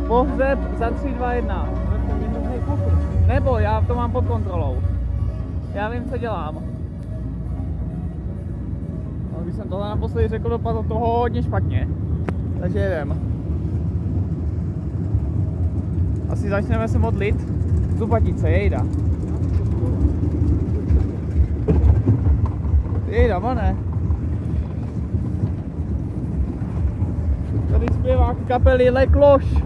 Pohřeb za 3, 2, 1. Nebo já to mám pod kontrolou. Já vím, co dělám. Ale když jsem tohle naposledy řekl, dopadlo to hodně špatně. Takže jedem. Asi začneme se modlit. Zupatice, jejda. Jejda, mane. Tady zpěvák kapely Le Cloche.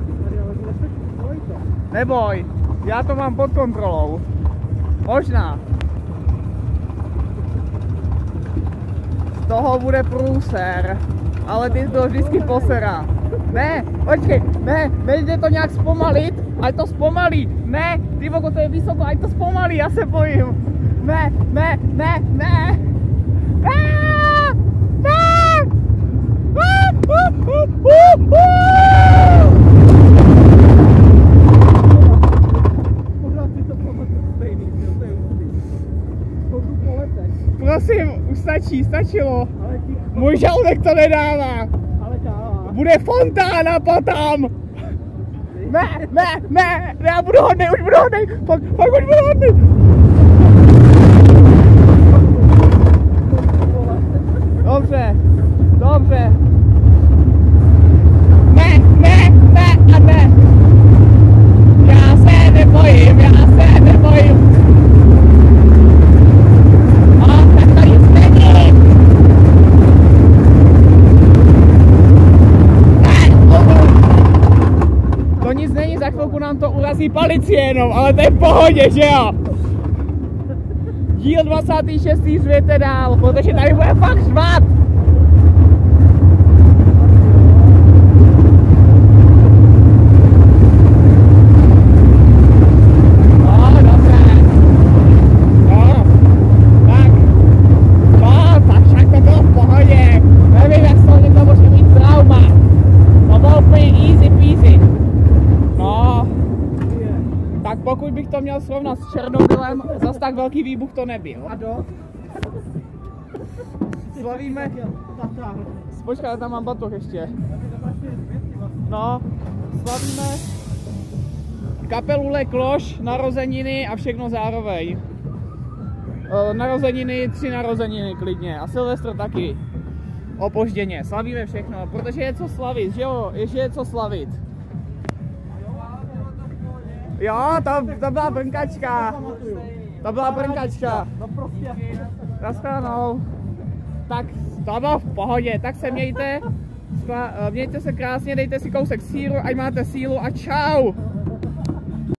Neboj, já to mám pod kontrolou. Možná. Z toho bude průser. Ale ty to vždycky posera. Ne, počkej, ne, nejde to nějak zpomalit, ať to zpomalí. Ne, ty voko, to je vysoko, ať to zpomalí, já se bojím. Ne, ne, ne, ne. Prosím, už stačí, stačilo. Můj žaludek to nedává. Bude fontána potom. Ne, ne, ne, já budu hodnej, už budu hodnej. Fakt už budu hodnej. Dobře, dobře. Ne, ne, ne a ne. Já se nebojím, já se nebojím. Tak to nic není. To nic není, za chvilku nám to urazí policie jenom, ale to je v pohodě, že jo? Díl 26. zvěte dál, protože tady bude fakt řvat. Pokud bych to měl srovnat s Černobylem, zas tak velký výbuch to nebyl. A do? Slavíme... Počkej, tam mám batoh ještě. No, slavíme kapelu Le Cloche, narozeniny a všechno zároveň. Narozeniny, 3 narozeniny klidně a Silvestr taky. Opožděně, slavíme všechno, protože je co slavit, že jo? Je co slavit. Jo, to byla brnkačka. To byla brnkačka. No prostě. Naschledanou. Tak to bylo v pohodě, tak se mějte. Mějte se krásně, dejte si kousek síru, ať máte sílu a čau.